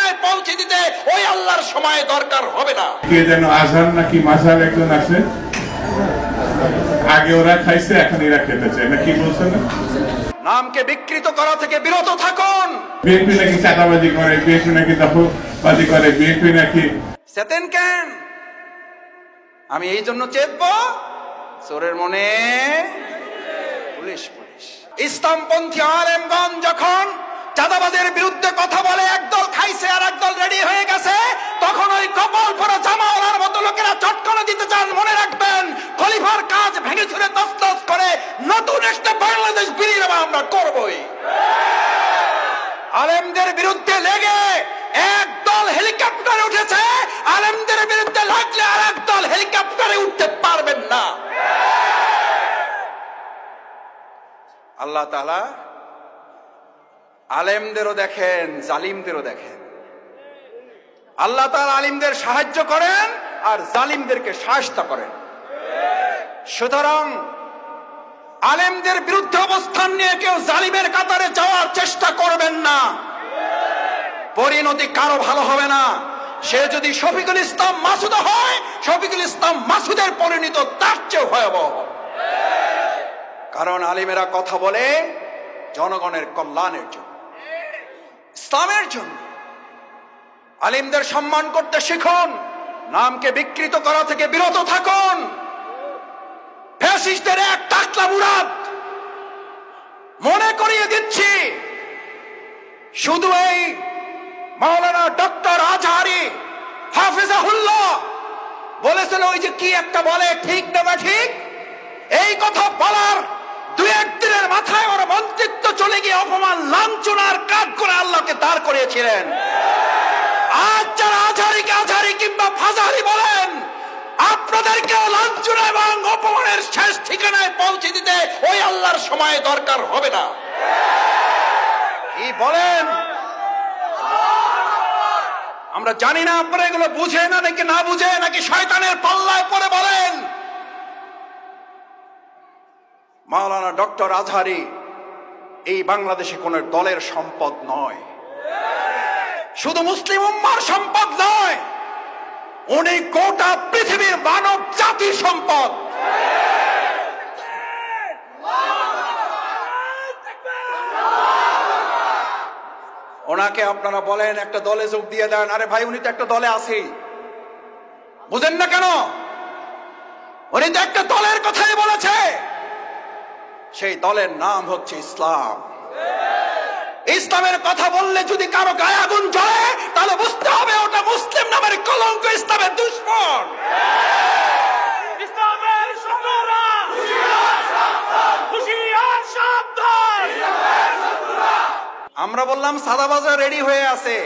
ঠিকানায় পৌঁছে দিতে ওই আল্লাহর সময় দরকার হবে না। কে যেন আজহার নাকি মাঝার একজন আছে, আগে ওরা খাইছে এখন এরা খেতে চায় না, কি বলছেন না? নামকে বিকৃত করা থেকে বিরত থাকুন। বিএনপি নাকি চাঁদাবাজি করে, বিএনপি নাকি দখলবাজি করে, বিএনপি নাকি চেতেন কেন? আমি এই জন্য চেতব, চোরের মনে পুলিশ পুলিশ। ইসলামপন্থী আলেমগণ যখন চাঁদাবাজের বিরুদ্ধে কথা বলে, একদল খাইছে আর একদল রেডি হয়ে গেছে, তখন ওই কপাল পরা জামাওয়ালার মতো লোকেরা চটকানা দিতে চান। মনে রাখবেন, খলিফার কাজ ভেঙে ছুড়ে তছনছ করে নতুন একটা বাংলাদেশ বিনির্মাণ আমরা করবই। আলেমদের বিরুদ্ধে লেগে একদল হেলিকপ্টারে উঠেছে, আলেমদের বিরুদ্ধে লাগলে আর একদল হেলিকপ্টারে উঠতে পারবেন না। আল্লাহ তাআলা আলেমদেরও দেখেন, জালিমদেরও দেখেন। আল্লাহ তাআলা আলিমদের সাহায্য করেন আর জালিমদেরকে শায়েস্তা করেন। সুতরাং আলেমদের বিরুদ্ধে অবস্থান নিয়ে কেউ জালিমের কাতারে যাওয়ার চেষ্টা করবেন না, পরিণতি কারো ভালো হবে না। সে যদি শফিকুল ইসলাম মাসুদ হয়, শফিকুল ইসলাম মাসুদের পরিণত তার চেয়ে ভয়াবহ। কারণ আলিমেরা কথা বলে জনগণের কল্যাণের জন্য, ইসলামের জন্য। আলিমদের সম্মান করতে শিখুন, নামকে বিকৃত করা থেকে বিরত থাকুন। ফ্যাসিস্টদের এক টাকলা মুরাদ মনে করিয়ে দিচ্ছি, শুধু এই মাওলানা ডক্টর আজহারি হাফিজাহুল্লাহ বলেছিল, ওই যে কি একটা বলে, ঠিক না বা ঠিক, এই কথা বলার দুই একদিনের মাথায় ওর মন্ত্রিত্ব চলে গিয়ে অপমান লাঞ্ছনার কাজ করে আল্লাহকে দাঁড় করিয়েছিলেন। আজ যারা আজহারিকে আজহারি কিংবা ফাজারি বলেন, আপনাদেরকে লাঞ্ছনা এবং অপমানের শেষ ঠিকানায় পৌঁছে দিতে ওই আল্লাহর সময় দরকার হবে না। কি বলেন? আমরা জানি না আপনারা এগুলো বুঝে না নাকি না বুঝে, নাকি শয়তানের পাল্লায় পড়ে বলেন। মাওলানা ডক্টর আজহারি এই বাংলাদেশে কোন দলের সম্পদ নয়, শুধু মুসলিম উম্মার সম্পদ নয়, উনি গোটা পৃথিবীর মানব জাতির সম্পদ। ওনাকে আপনারা বলেন একটা দলে যোগ দিয়ে দেন, আরে ভাই উনি তো একটা দলে আছেই, বুঝেন না কেন? উনি তো একটা দলের কথাই বলেছে, সেই দলের নাম হচ্ছে ইসলাম। ইসলামের কথা বললে যদি কারো গায়ে আগুন জ্বলে, তাহলে বুঝতে হবে ওটা মুসলিম নামের কলঙ্ক, ইসলামের দুশমন। আমরা বললাম সাদাবাজার রেডি হয়ে আছে।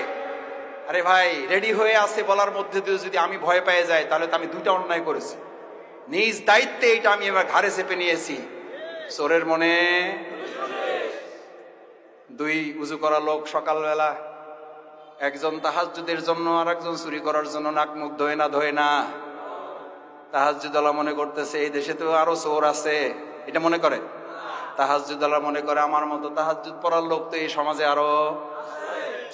আরে ভাই, রেডি হয়ে আছে বলার মধ্যে দিয়ে যদি আমি ভয় পেয়ে যাই, তাহলে তো আমি দুইটা অন্যায় করেছি। নিজ দায়িত্বে এটা আমি এবার ঘাড়ে চেপে নিয়েছি। চোরের মনে দুই উজু করা লোক সকালবেলা, একজন তাহাজ্জুদের জন্য আর একজন চুরি করার জন্য নাক মুখ ধোয় না। তাহাজ্জুদওয়ালা মনে করতেছে এই দেশে তো আরো চোর আছে, এটা মনে করে। তাহাজ্জুদওয়ালা মনে করে আমার মতো তাহাজ্জুদ পড়ার লোক তো এই সমাজে আরো।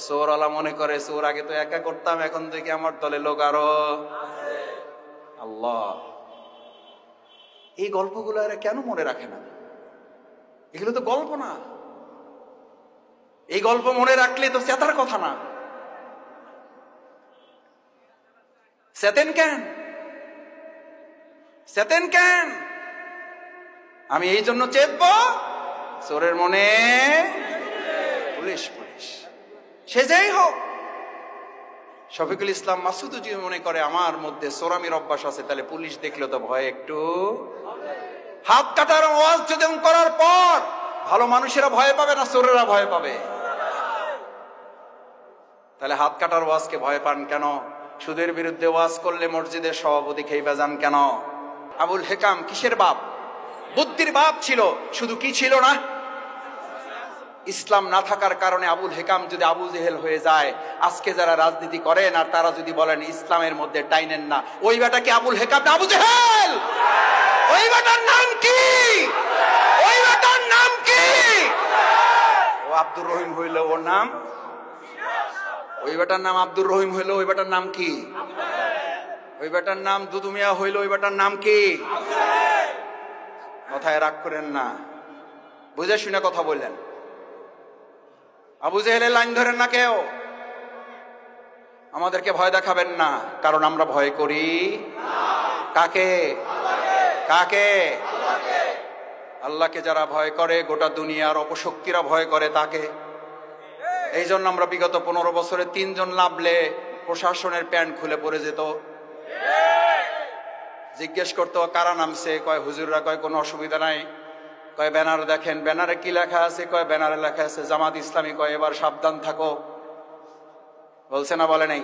চোরওয়ালা মনে করে চোর আগে তো একা করতাম, এখন থেকে আমার দলে লোক আরো। আল্লাহ, এই গল্পগুলো এরা কেন মনে রাখে না? এগুলো তো গল্প না, এই গল্প মনে রাখলে তো চেতার কথা না। চেতেন কেন? চেতেন কেন? আমি এই জন্য চেতব, চোরের মনে পুলিশ পুলিশ। সে যেই হোক, শফিকুল ইসলাম মাসুদ যদি মনে করে আমার মধ্যে চোরামির অভ্যাস আছে, তাহলে পুলিশ দেখলে তো ভয় একটু। হাত কাটার ওয়াজ যদি করার পর ভালো মানুষেরা ভয় পাবে না চোরেরা ভয় পাবে? তাহলে হাত কাটার ওয়াজকে ভয় পান কেন? সুদের বিরুদ্ধে ওয়াজ করলে মসজিদের সভাপতি খেইবা যান কেন? আবুল হেকাম কিসের বাপ? বুদ্ধির বাপ ছিল, শুধু কি ছিল না? ইসলাম না থাকার কারণে আবুল হেকাম যদি আবু জেহেল হয়ে যায়, আজকে যারা রাজনীতি করেন আর তারা যদি বলেন ইসলামের মধ্যে টাইনেন না, ওই বেটা কি আবুল হেকাম না আবু জেহেল? ওই বেটার নাম কি? ওই বেটার নাম কি? ও আব্দুর রহিম হইল ওর নাম, ওই বেটার নাম আব্দুর রহিম হইলো, ওই বেটার নাম কি? ওই বেটার নাম দুদু মিয়া হইলো, ওই বেটার নাম কি? কথায় রাগ করেন না, বুঝে শুনে কথা বললেন। আবু জেহেলের লাইন ধরেন না কেউ, আমাদেরকে ভয় দেখাবেন না, কারণ আমরা ভয় করি কাকে? কাকে? আল্লাহকে যারা ভয় করে, গোটা দুনিয়ার অপশক্তিরা ভয় করে তাকে। এই জন্য আমরা বিগত 15 বছরে 3 জন লাভলে প্রশাসনের প্যান্ট খুলে পড়ে যেত, জিজ্ঞেস করতো কারা নামছে, কয় হুজুররা, কয় কোনো অসুবিধা নাই, কয় ব্যানার দেখেন, ব্যানারে কি লেখা আছে, কয় ব্যানারে লেখা আছে জামাত ইসলামী, কয় এবার সাবধান থাকো। বলছে না বলে নাই?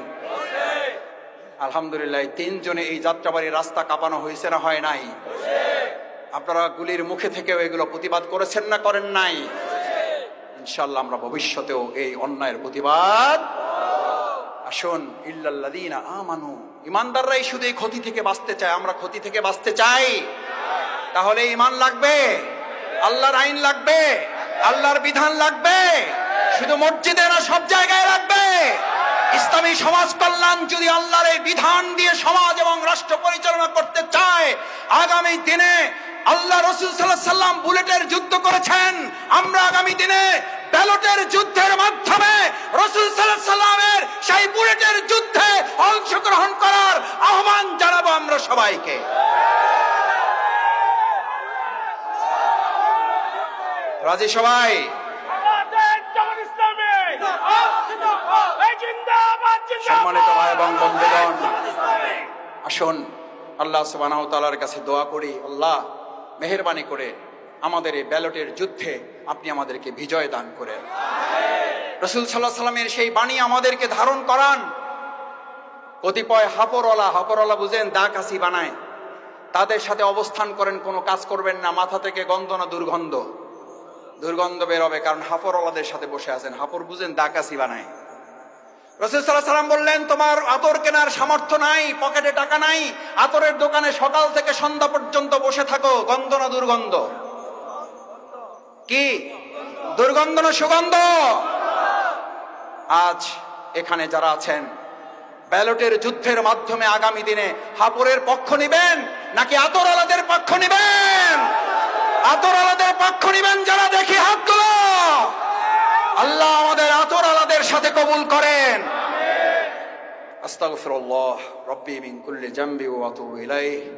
আলহামদুলিল্লাহ 3 জনে এই যাত্রাবাড়ির রাস্তা কাঁপানো হয়েছে না হয় নাই? আপনারা গুলির মুখে থেকেও এগুলো প্রতিবাদ করেছেন না করেন নাই? ইনশাআল্লাহ আমরা ভবিষ্যতেও এই অন্যায়ের প্রতিবাদ। আসুন, ইল্লাল্লাযীনা আমানু, ঈমানদাররাই শুধু এই ক্ষতি থেকে বাঁচতে চায়। আমরা ক্ষতি থেকে বাঁচতে চাই, তাহলে ঈমান লাগবে, আল্লাহর আইন লাগবে, আল্লাহর বিধান লাগবে। শুধু মসজিদে না, সব জায়গায় লাগবে। ইসলামী সমাজ কল্যাণ যদি আল্লাহর এই বিধান দিয়ে সমাজ এবং রাষ্ট্র পরিচালনা করতে চায়, আগামী দিনে আল্লাহ রাসূল সাল্লাল্লাহু আলাইহি ওয়াসাল্লাম বুলেটের যুদ্ধ করেছেন, আমরা আগামী দিনে ব্যালটের যুদ্ধের মাধ্যমে রাসূল সাল্লাল্লাহু আলাইহি ওয়াসাল্লামের সেই বুলেটের যুদ্ধে অংশগ্রহণ করার আহ্বান জানাবো আমরা সবাইকে। রাজি সবাই? সম্মানিত ভাই এবং বন্ধুগণ, আসুন আল্লাহ সুবহানাহু ওয়া তাআলার কাছে দোয়া করি, আল্লাহ মেহেরবানি করে আমাদের এই ব্যালটের যুদ্ধে আপনি আমাদেরকে বিজয় দান করেন। রাসূল সাল্লাল্লাহু আলাইহি ওয়াসাল্লামের সেই বাণী আমাদেরকে ধারণ করান। কতিপয় হাপরওয়ালা বুঝেন, দা কাশি বানায়, তাদের সাথে অবস্থান করেন, কোনো কাজ করবেন না। মাথা থেকে গন্ধ না দুর্গন্ধ বেরোবে, কারণ হাপরওয়ালাদের সাথে বসে আছেন। হাপর বুঝেন, দা কাশি বানায়। রাসূল সাল্লাল্লাহু আলাইহি ওয়াসাল্লাম বললেন, তোমার আতর কেনার সামর্থ্য নাই, পকেটে টাকা নাই, আতরের দোকানে সকাল থেকে সন্ধ্যা পর্যন্ত বসে থাকো। গন্ধ না দুর্গন্ধ? কি দুর্গন্ধ না সুগন্ধ? আজ এখানে যারা আছেন, ব্যালটের যুদ্ধের মাধ্যমে আগামী দিনে হাপরের পক্ষ নিবেন নাকি আতরওয়ালাদের পক্ষ নিবেন? আতরওয়ালাদের পক্ষ নিবেন যারা, দেখি হাত তুলো। আল্লাহ আমাদের আতরওয়ালাদের সাথে কবুল করেন। আস্তাগফিরুল্লাহ রাব্বি মিন কুল্লি যামবি ওয়া আতুবু ইলাইহি।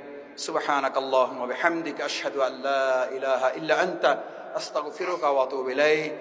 সুবহানাকাল্লাহুম্মা ওয়া বিহামদিকা আশহাদু আল্লা ইলাহা ইল্লা আনতা আস্তাগফিরুকা ওয়া আতুবু ইলাইক।